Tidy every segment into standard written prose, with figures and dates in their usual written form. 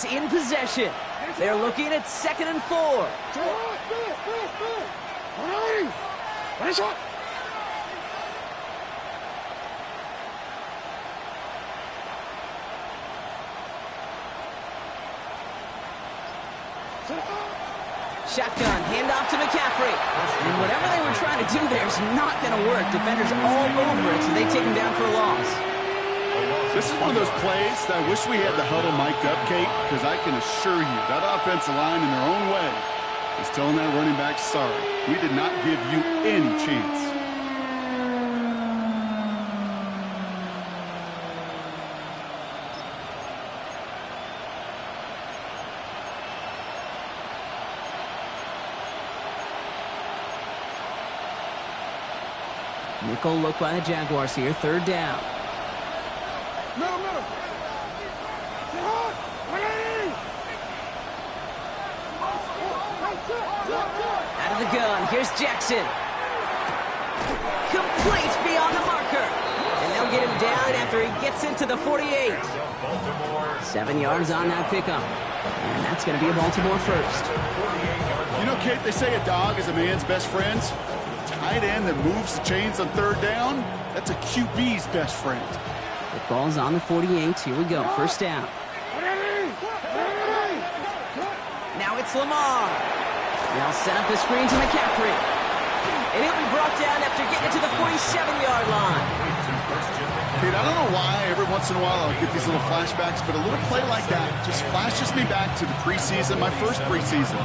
Jaguars in possession. They're looking at 2nd and 4. Shotgun, handoff to McCaffrey. And whatever they were trying to do there is not going to work. Defenders all over it, so they take him down for a loss. This is one of those plays that I wish we had the huddle mic'd up, Kate, because I can assure you that offensive line in their own way is telling that running back, sorry, we did not give you any chance. Nickel look by the Jaguars here, 3rd down. Out of the gun, here's Jackson. Complete beyond the marker. And they'll get him down after he gets into the 48. 7 yards on that pickup. And that's going to be a Baltimore first. You know, Kate, they say a dog is a man's best friend. Tight end that moves the chains on 3rd down, that's a QB's best friend. The ball's on the 48. Here we go. 1st down. Now it's Lamar. They'll set up the screen to McCaffrey. And he'll be brought down after getting it to the 47-yard line. Kate, I don't know why every once in a while I'll get these little flashbacks, but a little play like that just flashes me back to the preseason, my first preseason.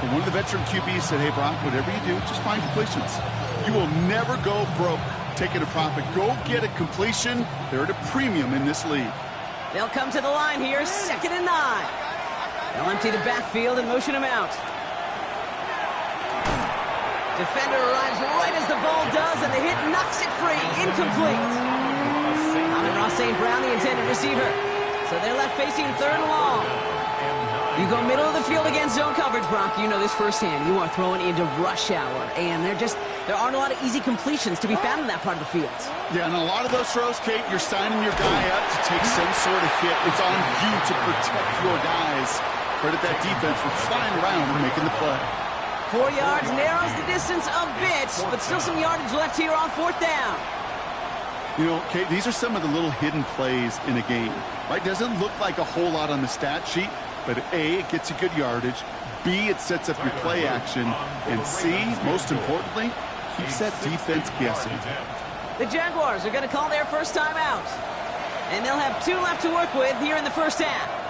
And one of the veteran QBs said, hey, Brock, whatever you do, just find completions. You will never go broke taking a profit. Go get a completion. They're at a premium in this league. They'll come to the line here, 2nd and 9. They'll empty the backfield and motion him out. Defender arrives right as the ball does, and the hit knocks it free. Incomplete. Ross St. Brown, the intended receiver. So they're left facing 3rd and long. You go middle of the field against zone coverage, Brock. You know this firsthand. You are throwing into rush hour, and there aren't a lot of easy completions to be found in that part of the field. Yeah, and a lot of those throws, Kate, you're signing your guy up to take some sort of hit. It's on you to protect your guys. Credit that defense for flying around and making the play. 4 yards narrows the distance a bit, but still some yardage left here on 4th down. You know, Kate, these are some of the little hidden plays in a game, right? Doesn't look like a whole lot on the stat sheet, but A, it gets you good yardage, B, it sets up your play action, and C, most importantly, keeps that defense guessing. The Jaguars are going to call their first time out, and they'll have 2 left to work with here in the 1st half.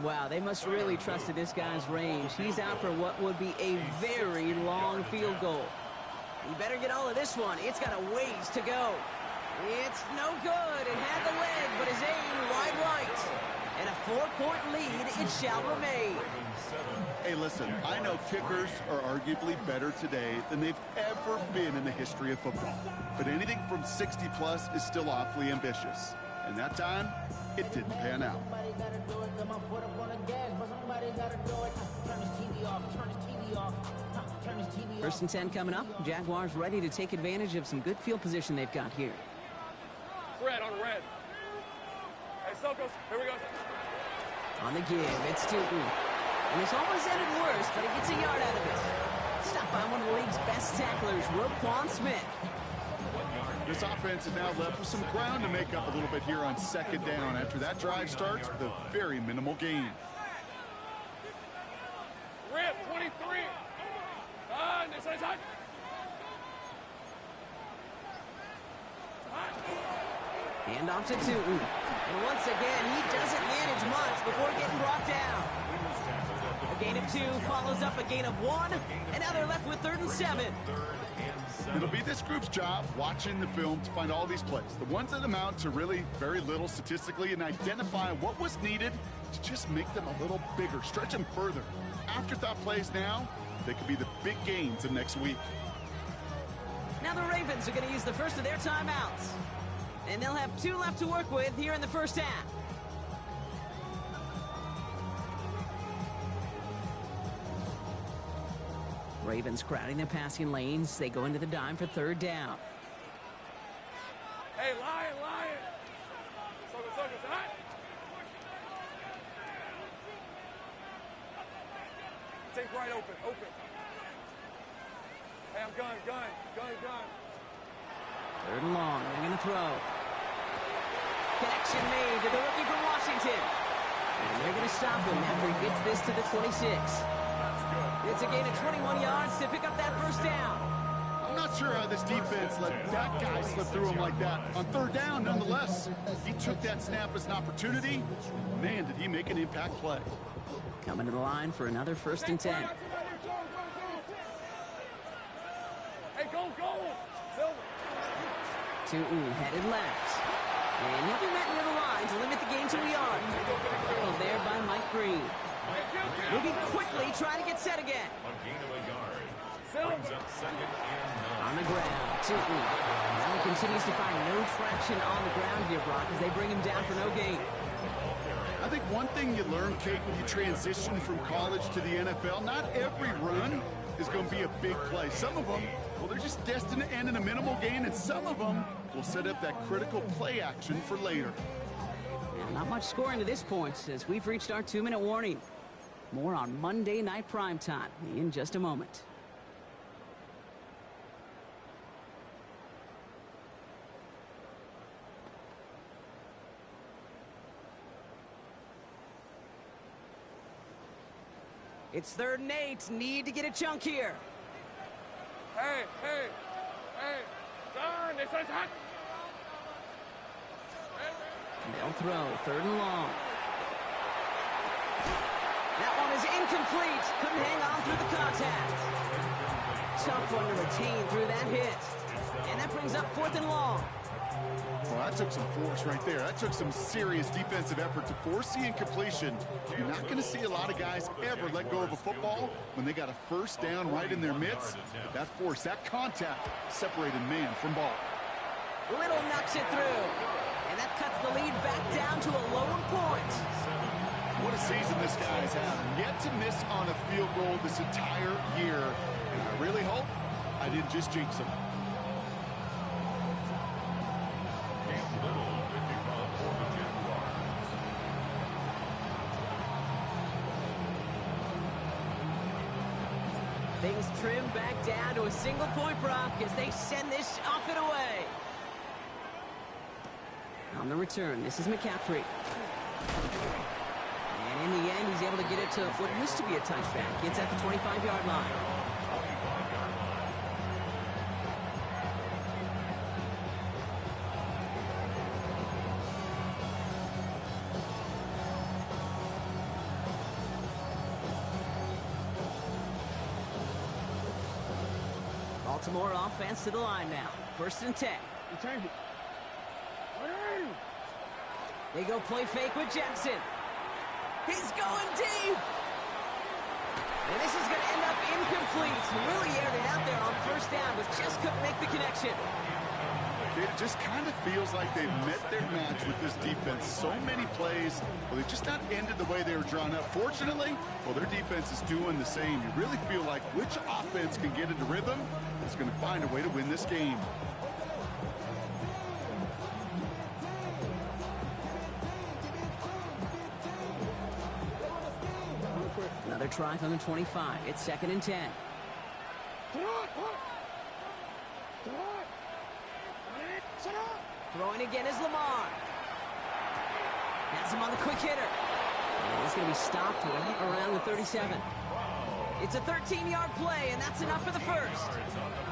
Wow, they must really trusted this guy's range. He's out for what would be a very long field goal. He better get all of this one. It's got a ways to go. It's no good. It had the leg, but his aim wide right. And a 4-point lead, it shall remain. Hey, listen, I know kickers are arguably better today than they've ever been in the history of football. But anything from 60-plus is still awfully ambitious. And that time, it didn't pan out. 1st and 10 coming up. Jaguars ready to take advantage of some good field position they've got here. Red on red. Hey, Sokos, here we go. On the give, it's Tootin. And it's almost ended worse, but he gets a yard out of it. Stopped by one of the league's best tacklers, Roquan Smith. This offense is now left with some ground to make up a little bit here on 2nd down after that drive starts with a very minimal gain. Red, 23. This is hot. Hand off to Tootin. And once again, he doesn't manage much before getting brought down. A gain of 2 follows up a gain of 1. And now they're left with 3rd and 7. It'll be this group's job watching the film to find all these plays, the ones that amount to really very little statistically, and identify what was needed to just make them a little bigger, stretch them further. Afterthought plays now, they could be the big gains of next week. Now the Ravens are going to use the first of their timeouts. And they'll have 2 left to work with here in the first half. Ravens crowding their passing lanes. They go into the dime for 3rd down. Hey, Lion! Circle, hot! Take right, open. Hey, I'm gun. 3rd and long, they're going to throw. Connection made to the rookie from Washington. And they're going to stop him after he gets this to the 26. It's a gain of 21 yards to pick up that first down. I'm not sure how this defense let that guy slip through him like that. On 3rd down, nonetheless, he took that snap as an opportunity. Man, did he make an impact play. Coming to the line for another 1st and 10. Hey, go! Silver! Tootin headed left. And he'll be met near the line to limit the gain to a yard. Oh, there by Mike Green. Moving quickly, trying to get set again. A gain of a yard. Brings up 2nd and 9. On the ground, Tootin. Now he continues to find no traction on the ground here, Brock, as they bring him down for no gain. I think one thing you learn, Kate, when you transition from college to the NFL, not every run is going to be a big play. Some of them, well, they're just destined to end in a minimal gain, and some of them will set up that critical play action for later. And not much scoring to this point as we've reached our 2-minute warning. More on Monday Night Primetime in just a moment. It's 3rd and 8. Need to get a chunk here. Hey! John, this is hot! They'll throw 3rd and long. That one is incomplete. Couldn't hang on through the contact. Tough one to retain through that hit. And that brings up 4th and long. Well, that took some force right there. That took some serious defensive effort to force the incompletion. You're not going to see a lot of guys ever let go of a football when they got a 1st down right in their midst. But that force, that contact, separated man from ball. Little knocks it through. And that cuts the lead back down to a lone point. What a season this guy has had. Yet to miss on a field goal this entire year. And I really hope I didn't just jinx him. Things trim back down to a single-point Brock as they send this off and away. On the return, this is McCaffrey. And in the end, he's able to get it to what used to be a touchback. It's at the 25-yard line. Baltimore offense to the line now. 1st and 10. They go play fake with Jackson. He's going deep. And this is going to end up incomplete. Really aired it out there on 1st down, but just couldn't make the connection. It just kind of feels like they've met their match with this defense. So many plays, well, they've just not ended the way they were drawn up. Fortunately, well, their defense is doing the same. You really feel like which offense can get into rhythm is going to find a way to win this game. Another try from the 25. It's 2nd and 10. Throwing again is Lamar. Has him on the quick hitter. And he's going to be stopped right around the 37. It's a 13-yard play, and that's enough for the 1st.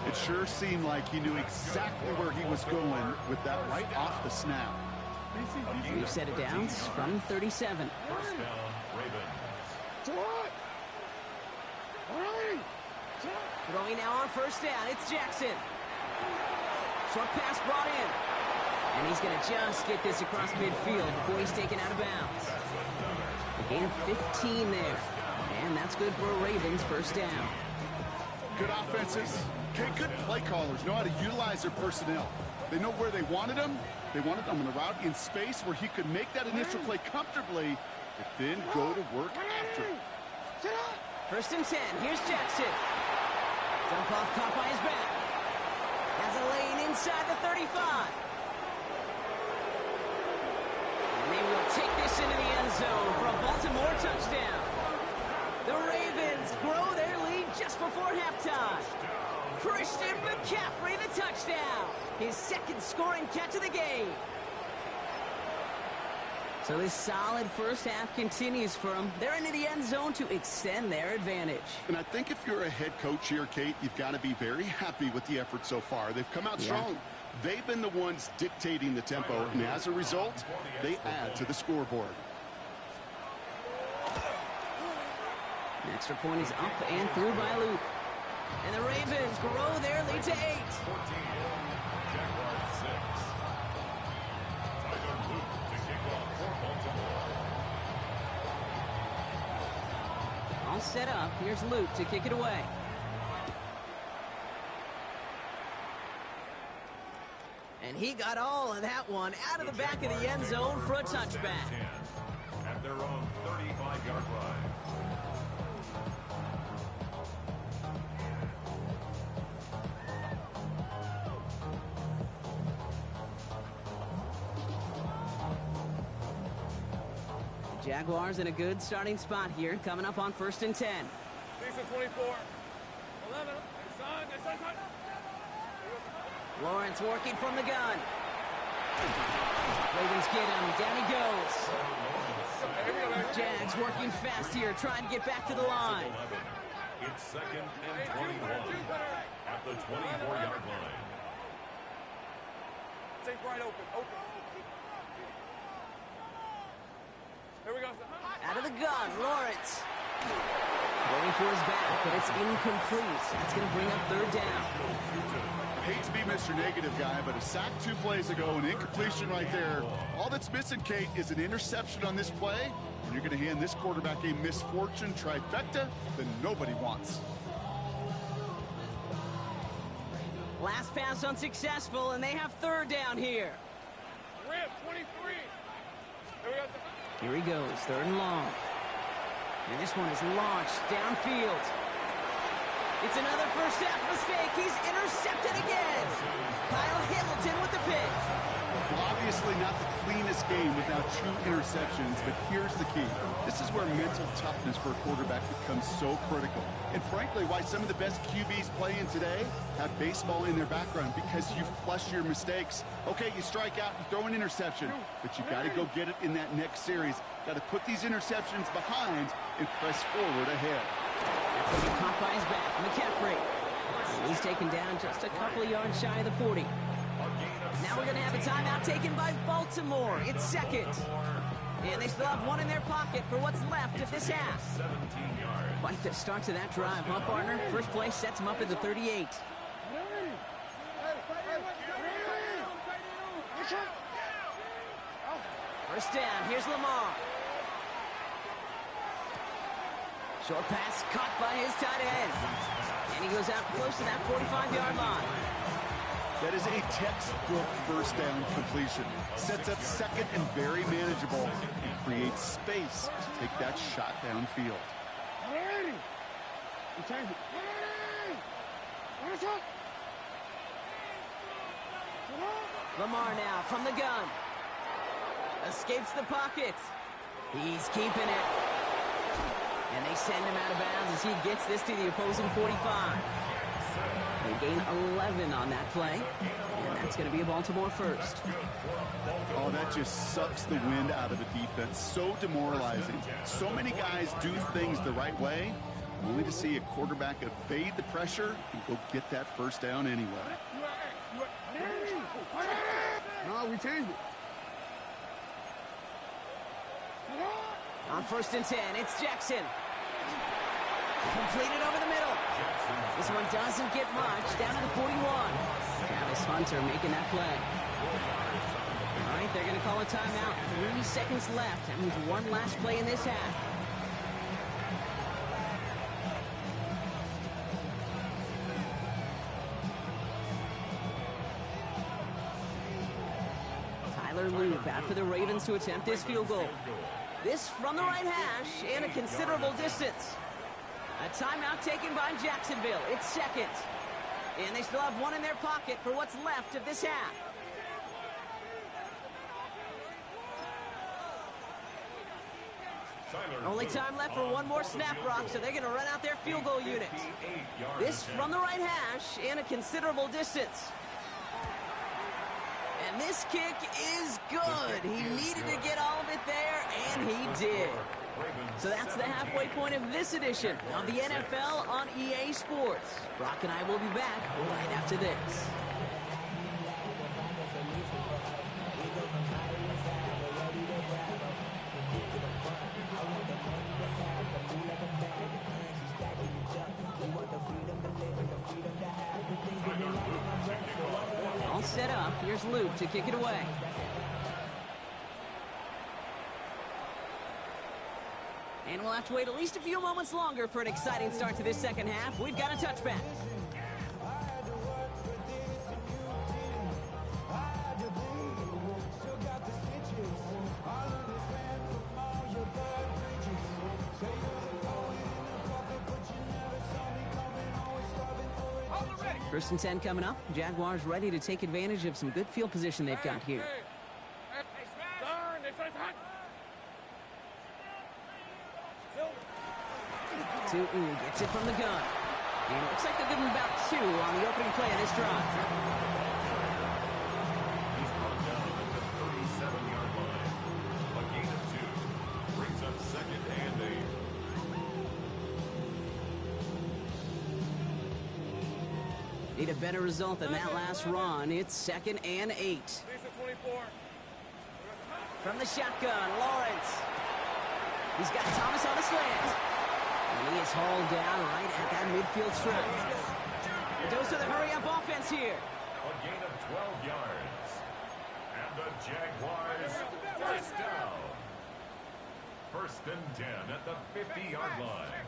It sure seemed like he knew exactly where he was going with that right off the snap. We've set it down from 37. First down, Ravens. Throwing now on 1st down. It's Jackson. Short pass brought in. And he's going to just get this across midfield before he's taken out of bounds. A gain of 15 there. And that's good for a Ravens 1st down. Good offenses. Okay, good play callers know how to utilize their personnel. They know where they wanted him. They wanted him on the route in space where he could make that initial play comfortably, but then go to work after. 1st and 10. Here's Jackson. Dump off caught by his back. Has a lane inside the 35. And they will take this into the end zone for a Baltimore touchdown. The Ravens grow their lead just before halftime. Christian McCaffrey, the touchdown. His 2nd scoring catch of the game. So this solid first half continues for them. They're into the end zone to extend their advantage. And I think if you're a head coach here, Kate, you've got to be very happy with the effort so far. They've come out strong. They've been the ones dictating the tempo, and as a result, they add to the scoreboard. The extra point is up and through by Luke. And the Ravens grow their lead to 8. 14. Jaguars 6. Tyler Luke to kick off for Baltimore. All set up. Here's Luke to kick it away. And he got all of that one out of the back of the end zone for a touchback. At their own 35-yard line. Jaguars in a good starting spot here, coming up on 1st and 10. Decent 24. 11. Son. Lawrence working from the gun. Ravens get him. Down he goes. Jags working fast here, trying to get back to the line. It's 2nd and 21 at the 24-yard line. Take right open. Here we go. Out of the gun, Lawrence. Going for his back, but it's incomplete. That's going to bring up 3rd down. I hate to be Mr. Negative guy, but a sack 2 plays ago, an incompletion right there. All that's missing, Kate, is an interception on this play. And you're going to hand this quarterback a misfortune trifecta that nobody wants. Last pass unsuccessful, and they have 3rd down here. Rip, 23. Here we go. Here he goes, 3rd and long. And this one is launched downfield. It's another first half mistake. He's intercepted again. Kyle Hamilton with the pick. Well, obviously not the cleanest game without 2 interceptions, but here's the key. This is where mental toughness for a quarterback becomes so critical. And frankly, why some of the best QBs playing today have baseball in their background, because you flush your mistakes. Okay, you strike out, you throw an interception, but you got to go get it in that next series. Got to put these interceptions behind and press forward ahead. That's going to be caught by his back. McCaffrey. And he's taken down just a couple of yards shy of the 40. Now we're going to have a timeout taken by Baltimore. It's 2nd. And they still have 1 in their pocket for what's left of this half. 17 yards. Quite the start to that drive, huh, partner? First play sets him up at the 38. First down, here's Lamar. Short pass caught by his tight end. And he goes out close to that 45-yard line. That is a textbook first down completion. Sets up 2nd and very manageable and creates space to take that shot downfield. Lamar now from the gun. Escapes the pocket. He's keeping it. And they send him out of bounds as he gets this to the opposing 45. They gain 11 on that play. And that's going to be a Baltimore first. Oh, that just sucks the wind out of a defense. So demoralizing. So many guys do things the right way, only to see a quarterback evade the pressure and go get that first down anyway. No, we changed it. On 1st and 10, it's Jackson. Completed over the middle. This one doesn't get much. Down to the 41. Travis Hunter making that play. All right, they're going to call a timeout. 3 seconds left. That means 1 last play in this half. Tyler Loop after the Ravens to attempt this field goal. This from the right hash and a considerable distance. A timeout taken by Jacksonville. It's second. And they still have one in their pocket for what's left of this half. Only time left for one more snap, Brock, so they're going to run out their field goal unit. This from the right hash and a considerable distance. And this kick is good. He needed to get all of it there, and he did. So that's the halfway point of this edition of the NFL on EA Sports. Brock and I will be back right after this. All set up. Here's Luke to kick it away. And we'll have to wait at least a few moments longer for an exciting start to this second half. We've got a touchback. First and 10 coming up. Jaguars ready to take advantage of some good field position they've got here. Tootin gets it from the gun. And it looks like they'll give him about 2 on the opening play of this drive. He's brought down at the 37-yard line. A gain of 2 brings up second and 8. Need a better result than that last run. It's second and 8. From the shotgun, Lawrence. He's got Thomas on the slant. And he is hauled down right at that midfield strip. The dose of the hurry-up offense here. A gain of 12 yards. And the Jaguars first down. First and 10 at the 50-yard line.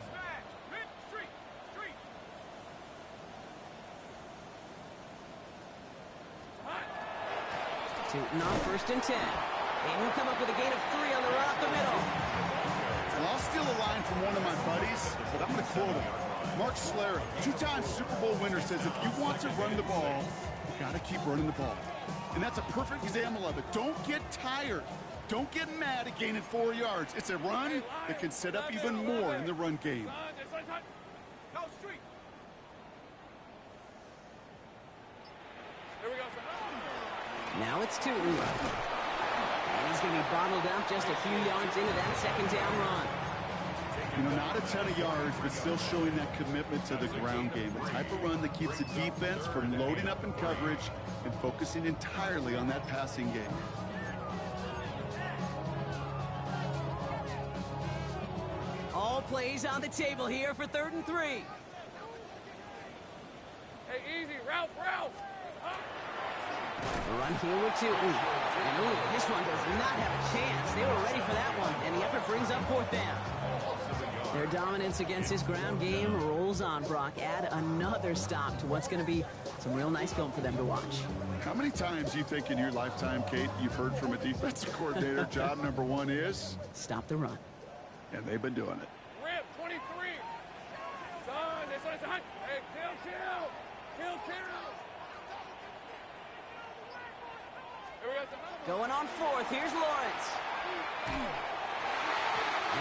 Tootin on first and 10. And he'll come up with a gain of 3 on the run up the middle. Well, I'll steal a line from one of my buddies, but I'm going to quote him. Mark Schlereth, 2-time Super Bowl winner, says if you want to run the ball, you got to keep running the ball. And that's a perfect example of it. Don't get tired. Don't get mad at gaining 4 yards. It's a run that can set up even more in the run game. Now it's Tootin. And he's going to be bottled up just a few yards into that second down run. You know, not a ton of yards, but still showing that commitment to the ground game. A type of run that keeps the defense from loading up in coverage and focusing entirely on that passing game. All plays on the table here for 3rd and 3. Hey, easy, route. Run here with Tootin. And ooh, this one does not have a chance. They were ready for that one, and the effort brings up 4th down. Their dominance against this ground game rolls on, Brock. Add another stop to what's going to be some real nice film for them to watch. How many times do you think in your lifetime, Kate, you've heard from a defensive coordinator, job number 1 is? Stop the run. And they've been doing it. Rip, 23. Son, this one's a hunt. Hey, kill. Here we go. Going on 4th, here's Lawrence. And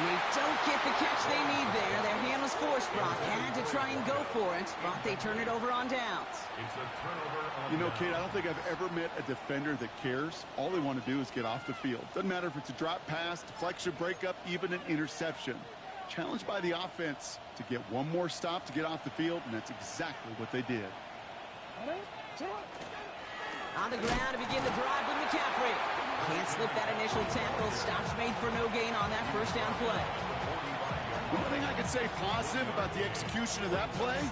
they don't get the catch they need there. Their hand was forced, Brock. Had to try and go for it, but they turn it over on downs. It's a turnover on You know, Kate, I don't think I've ever met a defender that cares. All they want to do is get off the field. Doesn't matter if it's a drop pass, deflection, breakup, even an interception. Challenged by the offense to get one more stop to get off the field, and that's exactly what they did. On the ground to begin the drive with McCaffrey. Can't slip that initial tackle. Stops made for no gain on that first down play. One thing I could say positive about the execution of that play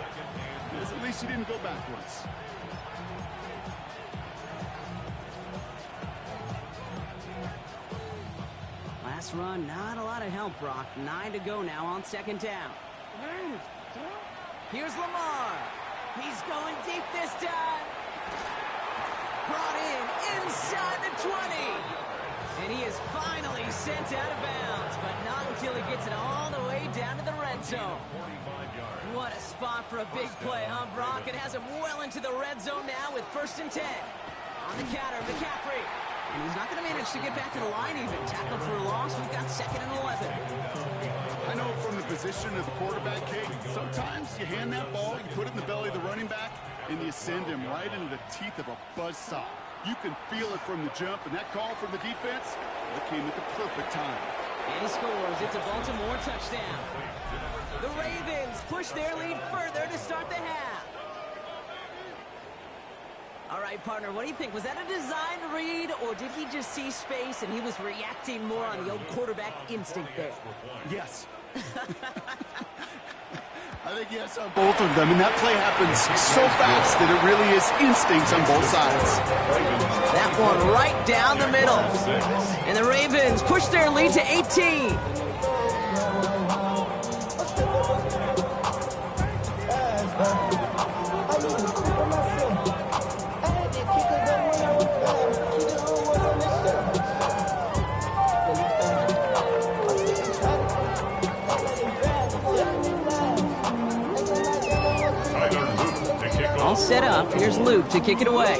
is at least he didn't go backwards. Last run, not a lot of help, Brock. 9 to go now on 2nd down. Here's Lamar. He's going deep this time. Brought in inside the 20. for a big play, huh, Brock? It has him well into the red zone now with 1st and 10. On the counter, McCaffrey. And he's not going to manage to get back to the line even. Tackled for a loss. We've got 2nd and 11. I know from the position of the quarterback, Kate, sometimes you hand that ball, you put it in the belly of the running back, and you send him right into the teeth of a buzzsaw. You can feel it from the jump, and that call from the defense, that came at the perfect time. And he scores. It's a Baltimore touchdown. The Ravens push their lead further to start the half. All right, partner, what do you think? Was that a designed read, or did he just see space and he was reacting more on the old quarterback instinct there? Yes. I think yes on both of them, and that play happens so fast that it really is instincts on both sides. That one right down the middle. And the Ravens push their lead to 18. All set up. Here's Luke to kick it away.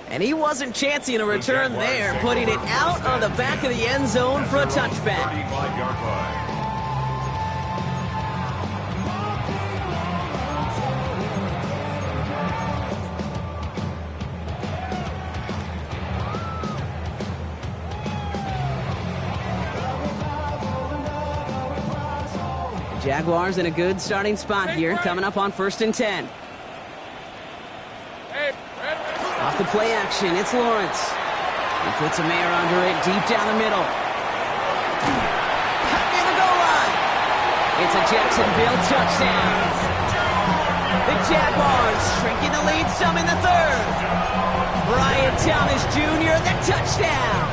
And he wasn't chancing a return there, putting it out on the back of the end zone for a touchback. 35-yard line. Jaguars in a good starting spot here, coming up on 1st and 10. Off the play action, it's Lawrence. He puts a man under it deep down the middle. Cut near the goal line. It's a Jacksonville touchdown. The Jaguars shrinking the lead some in the 3rd. Brian Thomas Jr., the touchdown.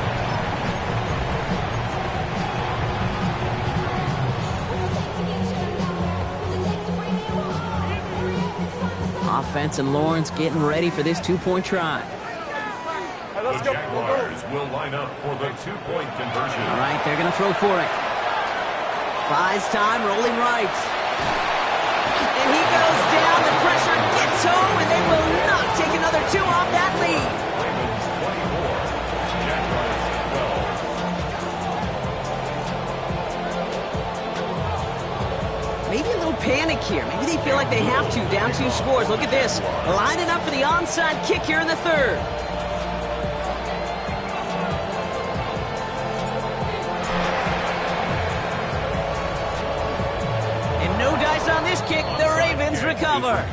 Offense and Lawrence getting ready for this 2-point try. The Jaguars will line up for the 2-point conversion. All right, they're going to throw for it. Buys time, rolling right. And he goes down. The pressure gets home, and they will not take another 2 off that lead. Ravens 24, Jaguars 12. Maybe a little panic here. Maybe they feel like they have to. Down 2 scores. Look at this. Lining up for the onside kick here in the 3rd. And no dice on this kick. The Ravens recover.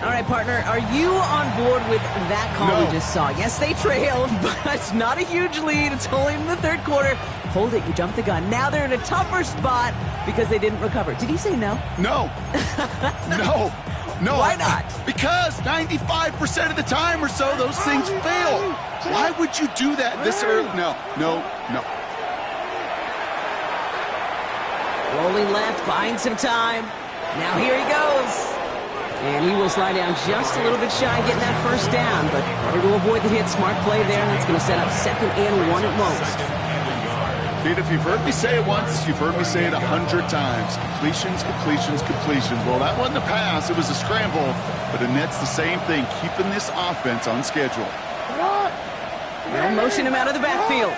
All right, partner, are you on board with that call we just saw? Yes, they trailed, but it's not a huge lead. It's only in the 3rd quarter. Hold it, you jumped the gun. Now they're in a tougher spot because they didn't recover. Did he say no? No. No. No. Why not? Because 95% of the time or so, those things fail. Why would you do that this early? No. Rolling left, buying some time. Now here he goes. And he will slide down just a little bit shy getting that 1st down, but better to avoid the hit. Smart play there, and that's going to set up 2nd and 1 at most. Dude, if you've heard me say it once, you've heard me say it 100 times. Completions, completions, completions. Well, that wasn't a pass. It was a scramble. But Annette's the same thing, keeping this offense on schedule. They'll motion him out of the backfield.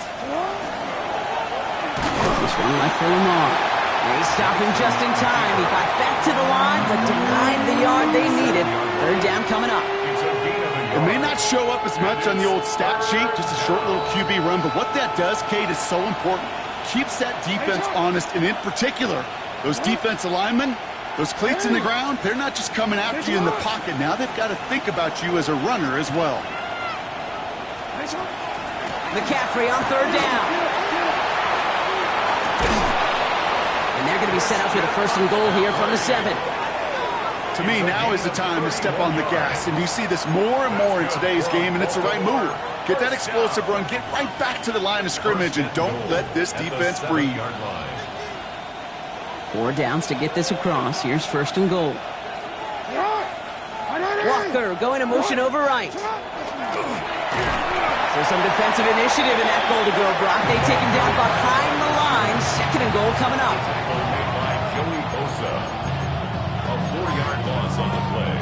This one left for Lamar. They stopped him just in time. He got back to the line, but denied the yard they needed. 3rd down coming up. It may not show up as much on the old stat sheet, just a short little QB run, but what that does, Kate, is so important. Keeps that defense honest, and in particular, those defensive linemen, those cleats in the ground, they're not just coming after you in the pocket. Now they've got to think about you as a runner as well. McCaffrey on 3rd down. And they're going to be set up with a 1st and goal here from the 7. To me, now is the time to step on the gas, and you see this more and more in today's game, and it's the right move. Get that explosive run, get right back to the line of scrimmage, and don't let this defense breathe. 4 downs to get this across. Here's 1st and goal. Walker going to motion over right. So some defensive initiative in that goal to go, Brock. They take him down behind the line. second and goal coming up. Tackle made by Joey Bosa. A 4-yard loss on the play.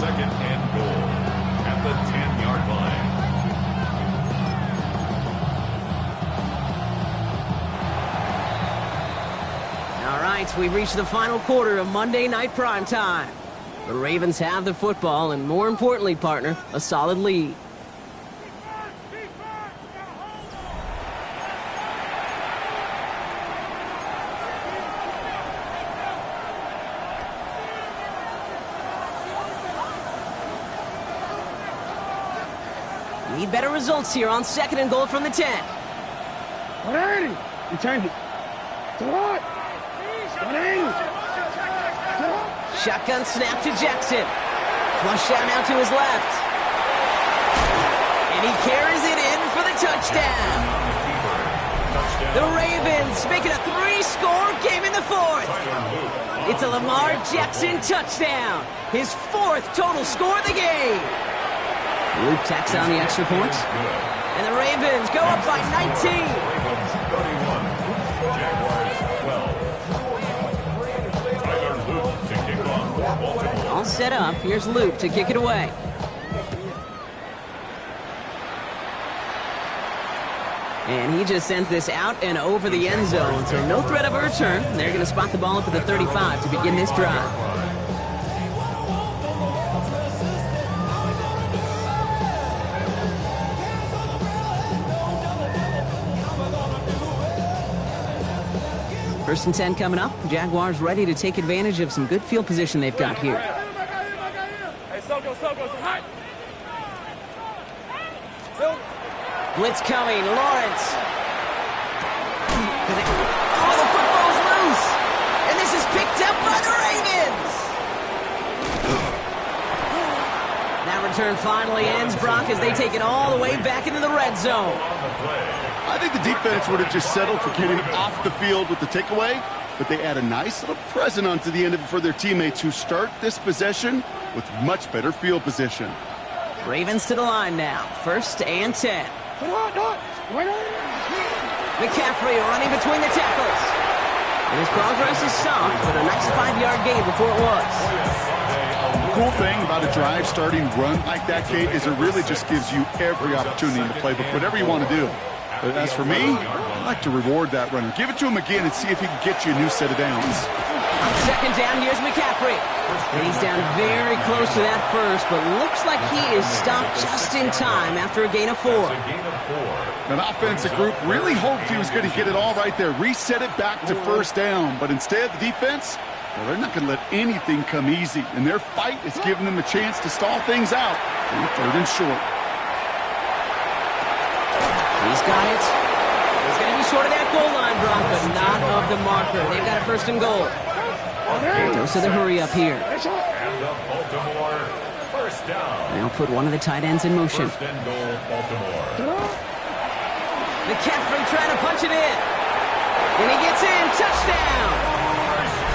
Second and goal at the 10-yard line. All right, we've reached the final quarter of Monday Night Primetime. The Ravens have the football, and more importantly, partner, a solid lead. Need better results here on second and goal from the 10. 180. You changed it. To what? 180. Shotgun snap to Jackson. Flush down now to his left. And he carries it in for the touchdown. The Ravens make it a 3-score game in the fourth. It's a Lamar Jackson touchdown. His 4th total score of the game. Luke tacks on the extra point. And the Ravens go up by 19. Ravens 31. Jaguars 12. Tyler Luke to kick off for Baltimore. All set up. Here's Luke to kick it away. And he just sends this out and over the end zone, so no threat of a return. They're going to spot the ball up at the 35 to begin this drive. First and 10 coming up. Jaguars ready to take advantage of some good field position they've got here. Hey, Soko, hot. Blitz coming, Lawrence. Oh, the football's loose. And this is picked up by the Ravens. That return finally ends, Brock, as they take it all the way back into the red zone. I think the defense would have just settled for getting off the field with the takeaway, but they add a nice little present onto the end of it for their teammates who start this possession with much better field position. Ravens to the line now. First and 10. McCaffrey running between the tackles. And his progress is soft, but a nice 5-yard gain before it was. The cool thing about a drive starting run like that, Kate, is it really just gives you every opportunity in the playbook, whatever you want to do. But as for me, I like to reward that runner. Give it to him again and see if he can get you a new set of downs. On second down, here's McCaffrey. And he's down very close to that first, but looks like he is stopped just in time after a gain of 4. An offensive group really hoped he was going to get it all right there, reset it back to first down. But instead, the defense, well, they're not going to let anything come easy. And their fight is giving them a chance to stall things out on third and short. He's got it. He's going to be short of that goal line, Brock, but not of the marker. They've got a first and goal. Dose of the hurry up here. And the Baltimore first down. They'll put one of the tight ends in motion. First and goal, Baltimore. McCaffrey trying to punch it in. And he gets in. Touchdown.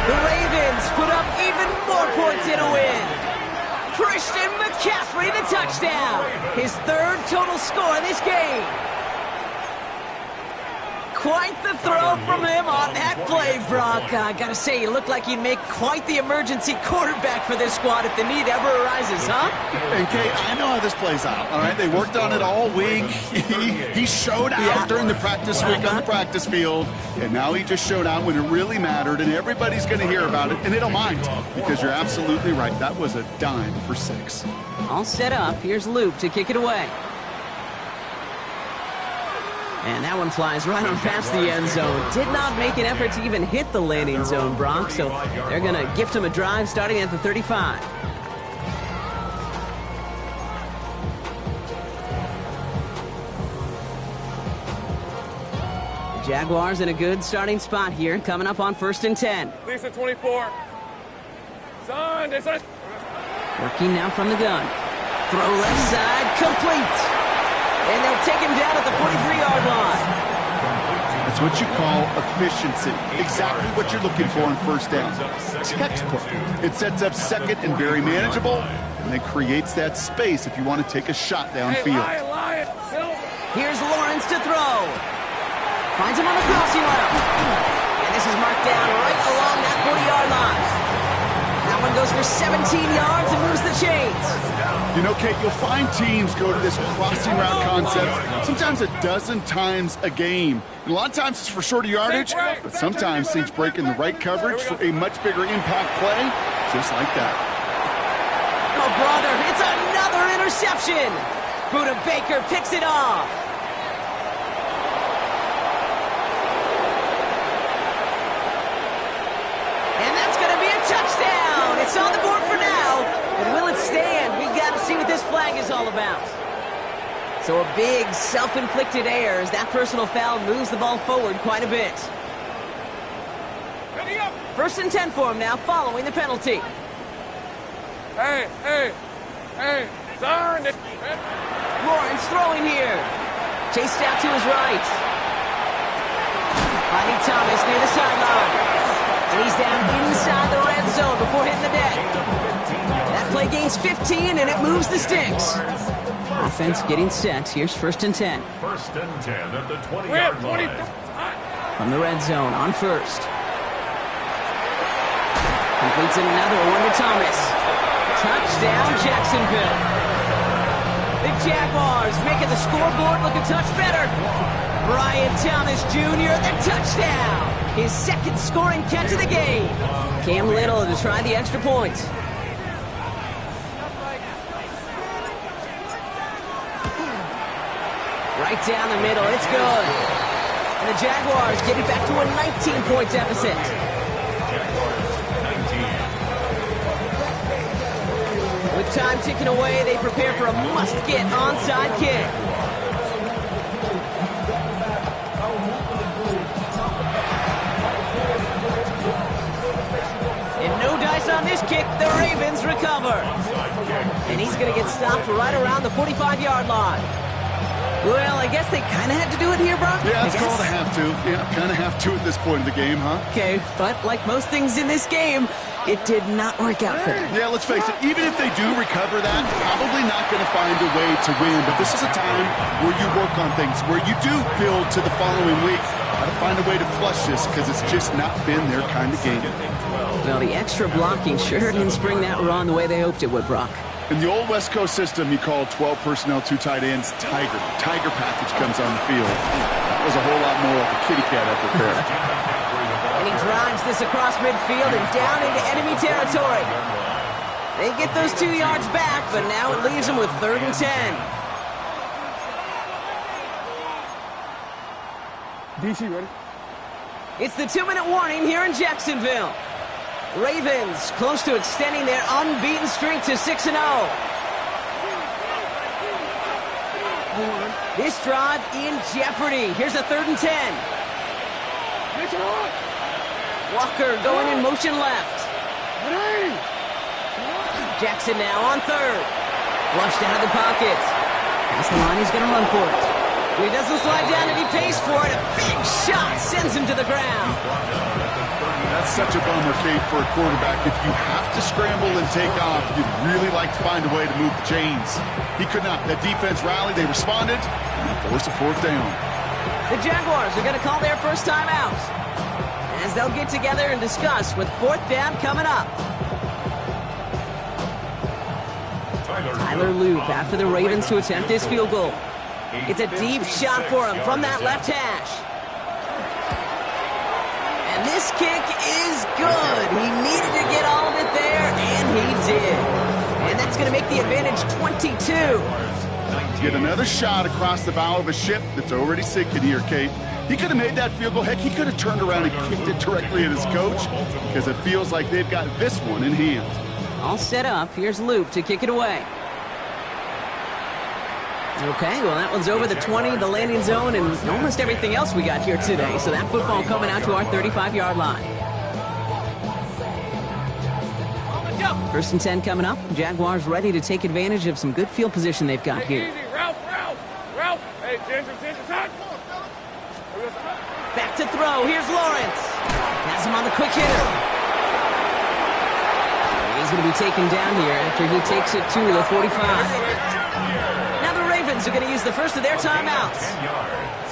The Ravens put up even more points in a win. Christian McCaffrey, the touchdown. His 3rd total score in this game. Quite the throw from him on that play, Brock. I gotta say, he looked like he'd make quite the emergency quarterback for this squad if the need ever arises, huh? And Kate, I know how this plays out, all right? They worked on it all week. He showed out during the practice week on the practice field, and now he just showed out when it really mattered, and everybody's going to hear about it, and they don't mind, because you're absolutely right. That was a dime for 6. All set up. Here's Luke to kick it away. And that one flies right on past the end zone. Did not make an effort to even hit the landing zone, Brock, so they're going to gift him a drive starting at the 35. The Jaguars in a good starting spot here, coming up on first and 10. Lisa 24. Son. Working now from the gun. Throw left side, complete. And they'll take him down at the 43-yard line. That's what you call efficiency. Exactly what you're looking for on first down. Textbook. It sets up second and very manageable, and it creates that space if you want to take a shot downfield. Here's Lawrence to throw. Finds him on the crossing route. this is marked down right along that 40-yard line. That one goes for 17 yards and moves the chains. You know, Kate, you'll find teams go to this crossing route concept sometimes a dozen times a game. And a lot of times it's for shorter yardage, but sometimes teams break in the right coverage for a much bigger impact play, just like that. Oh, brother, it's another interception. Buda Baker picks it off. And that's going to be a touchdown. It's on the board for now. But will it stand? We got to see what this flag is all about. So a big self-inflicted error as that personal foul moves the ball forward quite a bit. 1st and 10 for him now following the penalty. Hey, son. Lawrence throwing here. Chased out to his right. Finding Thomas near the sideline. And he's down inside the red zone before hitting the deck. That play gains 15 and it moves the sticks. Offense getting set. Here's 1st and 10. 1st and 10 at the 20-yard line. From the red zone on 1st. Completes another one to Thomas. Touchdown, Jacksonville. The Jaguars making the scoreboard look a touch better. Brian Thomas Jr., the touchdown. His 2nd scoring catch of the game. Cam Little to try the extra point. Right down the middle, it's good. And the Jaguars get it back to a 19-point deficit. With time ticking away, they prepare for a must-get onside kick. And no dice on this kick, the Ravens recover. And he's going to get stopped right around the 45-yard line. Well, I guess they kind of had to do it here, Brock. Yeah, it's called a have to. Yeah, kind of have to at this point in the game, huh? Okay, but like most things in this game, it did not work out for them. Yeah, let's face it, even if they do recover that, probably not going to find a way to win. But this is a time where you work on things, where you do build to the following week. Got to find a way to flush this because it's just not been their kind of game. Well, the extra blocking sure didn't spring that run the way they hoped it would, Brock. In the old West Coast system, you called 12 personnel, 2 tight ends, Tiger. Tiger package comes on the field. That was a whole lot more like a kitty cat effort there. And he drives this across midfield and down into enemy territory. They get those 2 yards back, but now it leaves them with 3rd and 10. DC, ready? It's the 2-minute warning here in Jacksonville. Ravens close to extending their unbeaten streak to 6-0. This drive in jeopardy. Here's a 3rd and 10. Walker going in motion left. Jackson now on 3rd. Flushed out of the pocket. That's the line, he's going to run for it. He doesn't slide down and he pays for it. A big shot sends him to the ground. That's such a bummer, Kate, for a quarterback. If you have to scramble and take off, you'd really like to find a way to move the chains. He could not. That defense rallied, they responded, and they forced a 4th down. The Jaguars are going to call their first time out as they'll get together and discuss with 4th down coming up. Tyler Loop after the Ravens to attempt this field goal. It's a deep shot for him from that left hash. And this kick is good. He needed to get all of it there, and he did. And that's going to make the advantage 22. Get another shot across the bow of a ship that's already sinking here, Kate. He could have made that field goal. Heck, he could have turned around and kicked it directly at his coach because it feels like they've got this one in hand. All set up. Here's Loop to kick it away. Okay, well, that one's over the 20, the landing zone, and almost everything else we got here today. So that football coming out to our 35-yard line. 1st and 10 coming up. Jaguars ready to take advantage of some good field position they've got here. Ralph. Hey, Ginger, time. Back to throw. Here's Lawrence. Has him on the quick hitter. He's going to be taken down here after he takes it to the 45. Ravens are going to use the first of their timeouts.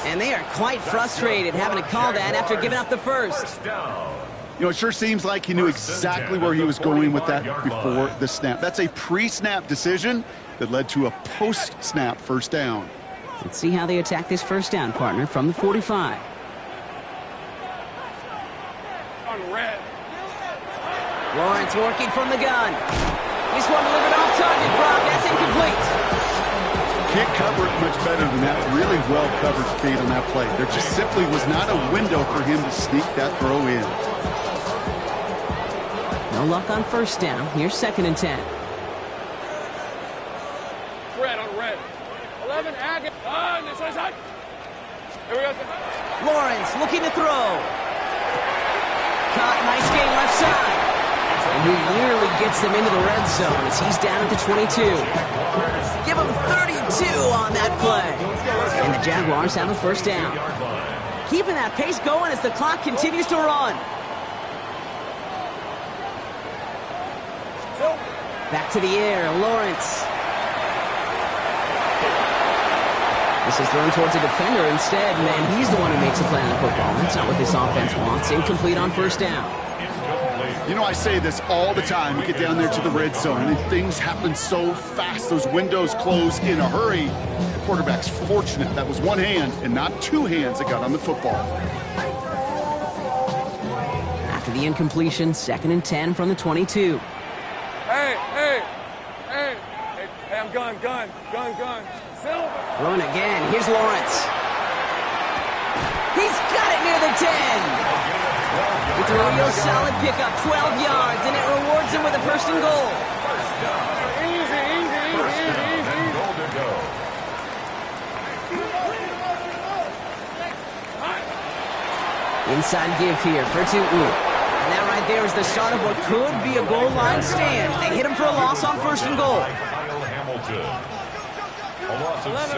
And they are quite frustrated having to call that after giving up the first. You know, it sure seems like he knew exactly where he was going with that before the snap. That's a pre-snap decision that led to a post-snap first down. Let's see how they attack this first down, partner, from the 45. On red. Lawrence working from the gun. This one delivered off target, Brock. That's incomplete. Can't cover it much better than that. Really well covered, Kate, on that play. There just simply was not a window for him to sneak that throw in. No luck on first down. Here's 2nd and 10. Red on red. 11, Agate. This one's hot. Here we go. Lawrence looking to throw. Caught, nice game left side. And he nearly gets them into the red zone as he's down at the 22. Give him 32 on that play. And the Jaguars have a first down. Keeping that pace going as the clock continues to run. Back to the air, Lawrence. This is thrown towards a defender instead, and he's the one who makes a play on the football. That's not what this offense wants. Incomplete on first down. You know, I say this all the time. We get down there to the red zone, and things happen so fast. Those windows close in a hurry. The quarterback's fortunate. That was one hand and not two hands that got on the football. After the incompletion, 2nd and 10 from the 22. Hey, I'm gun. Silver. Throwing again. Here's Lawrence. He's got it near the 10. It's a real solid pickup, 12 yards, and it rewards him with a first and goal. Easy. Inside give here for Tutu. And that right there is the start of what could be a goal line stand. They hit him for a loss on first and goal. A loss of 6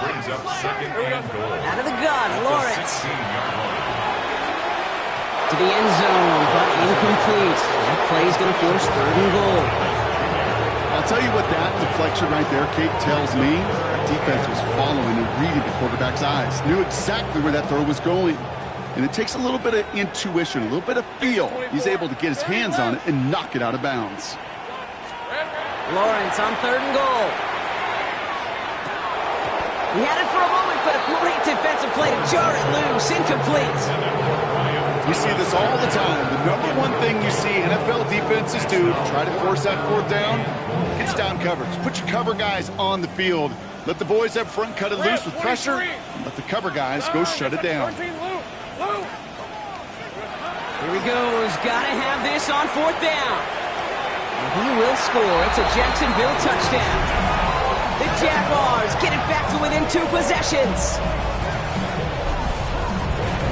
brings up 2nd and goal. Out of the gun, Lawrence. To the end zone, but incomplete. That play is going to force 3rd and goal. I'll tell you what that deflection right there, Kate, tells me. That defense was following and reading the quarterback's eyes. Knew exactly where that throw was going. And it takes a little bit of intuition, a little bit of feel. He's able to get his hands on it and knock it out of bounds. Lawrence on 3rd and goal. He had it for a moment, but a great defensive play to jar it loose. Incomplete. We see this all the time. The number one thing you see NFL defenses do to try to force that 4th down, it's down coverage. Put your cover guys on the field. Let the boys up front cut it loose with pressure. And let the cover guys go shut it down. Here he goes. Gotta have this on 4th down. And he will score. It's a Jacksonville touchdown. The Jaguars get it back to within 2 possessions.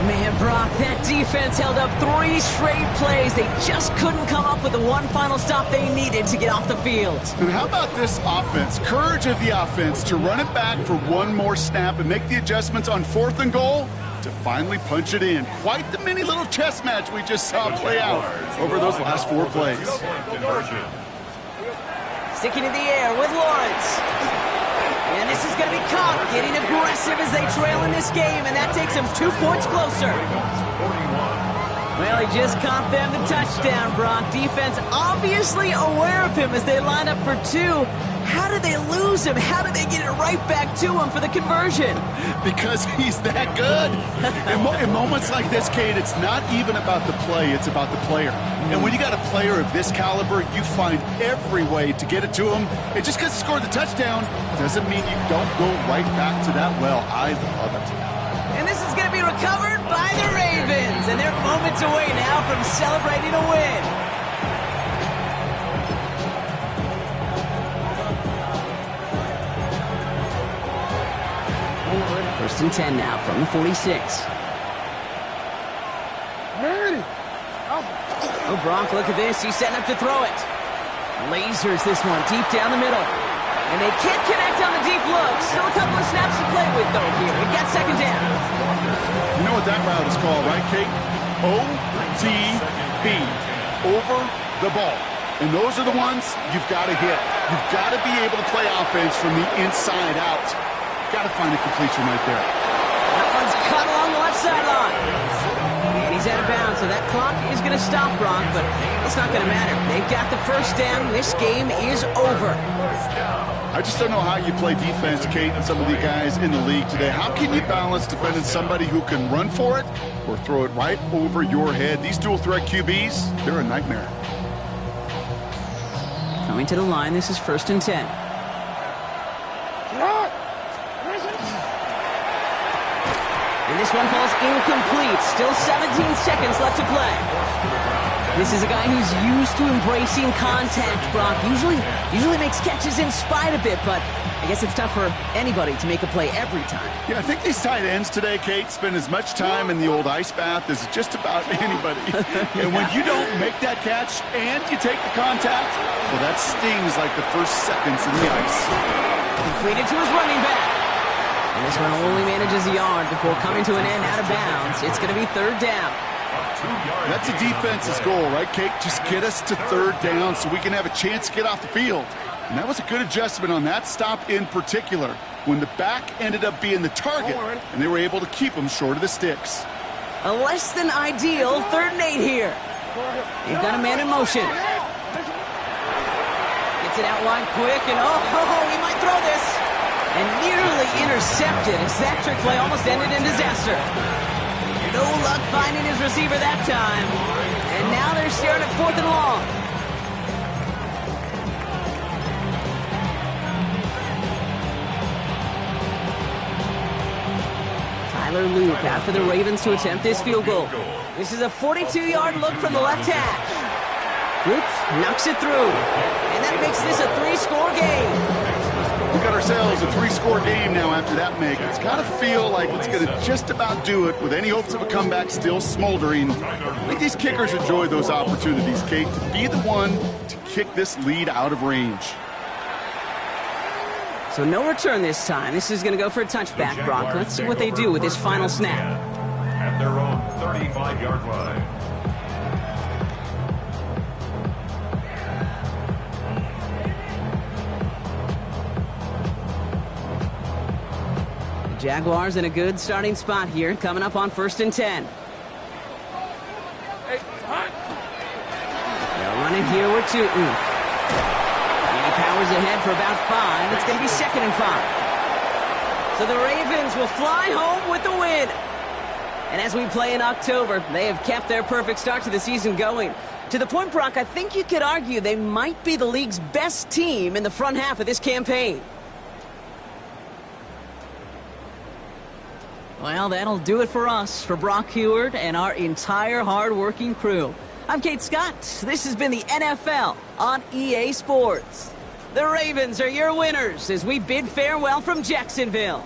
Man, Brock, that defense held up 3 straight plays. They just couldn't come up with the one final stop they needed to get off the field. And how about this offense? Courage of the offense to run it back for one more snap and make the adjustments on 4th and goal to finally punch it in. Quite the mini little chess match we just saw play out over those last 4 plays. Sticking in the air with Lawrence. And this is going to be caught, getting aggressive as they trail in this game, and that takes them 2 points closer. Well, he just caught them the touchdown, Brock. Defense obviously aware of him as they line up for 2. How did they lose him? How did they get it right back to him for the conversion? Because he's that good. In moments like this, Kate, it's not even about the play, it's about the player. And when you got a player of this caliber, you find every way to get it to him. And just because he scored the touchdown doesn't mean you don't go right back to that well. I love it. And this is going to be recovered by the Ravens. And they're moments away now from celebrating a win. First and 10 now from the 46. Oh, Brock, look at this. He's setting up to throw it. Lasers this one deep down the middle. And they can't connect on the deep look. Still a couple of snaps to play with, though, here. We've got 2nd down. You know what that route is called, right, Kate? OTB. Over the ball. And those are the ones you've got to hit. You've got to be able to play offense from the inside out. Got to find a completion right there. That one's cut along the left sideline. And he's out of bounds, so that clock is going to stop, Brock, but it's not going to matter. They've got the first down. This game is over. I just don't know how you play defense, Kate, and some of the guys in the league today. How can you balance defending somebody who can run for it or throw it right over your head? These dual-threat QBs, they're a nightmare. Coming to the line, this is 1st and 10. And this one falls incomplete. Still 17 seconds left to play. This is a guy who's used to embracing contact, Brock. Usually makes catches in spite of it, but I guess it's tough for anybody to make a play every time. Yeah, I think these tight ends today, Kate, spend as much time in the old ice bath as just about anybody. And when you don't make that catch and you take the contact, well, that stings like the first seconds in the ice. Completed to his running back. And this one only manages a yard before coming to an end out of bounds. It's going to be 3rd down. That's a defense's goal, right, Kate? Just get us to 3rd down so we can have a chance to get off the field. And that was a good adjustment on that stop in particular, when the back ended up being the target, and they were able to keep him short of the sticks. A less than ideal 3rd and 8 here. They've got a man in motion. Gets it out wide quick, and he might throw this. And nearly intercepted as that trick play almost ended in disaster. No luck finding his receiver that time. And now they're staring at 4th and long. Tyler Luke out for the Ravens to attempt this field goal. This is a 42-yard look from the left hash. Luke knocks it through. And that makes this a 3-score game. We got ourselves a 3-score game now after that make. It's got to feel like it's going to just about do it with any hopes of a comeback still smoldering. I think these kickers enjoy those opportunities, Kate, to be the one to kick this lead out of range. So no return this time. This is going to go for a touchback, Brock. Let's see what they do with this final snap. At their own 35-yard line. Jaguars in a good starting spot here, coming up on 1st and 10. They'll run it here with Tootin. And he powers ahead for about 5. It's going to be 2nd and 5. So the Ravens will fly home with the win. And as we play in October, they have kept their perfect start to the season going. To the point, Brock, I think you could argue they might be the league's best team in the front half of this campaign. Well, that'll do it for us, for Brock Heward and our entire hard-working crew. I'm Kate Scott. This has been the NFL on EA Sports. The Ravens are your winners as we bid farewell from Jacksonville.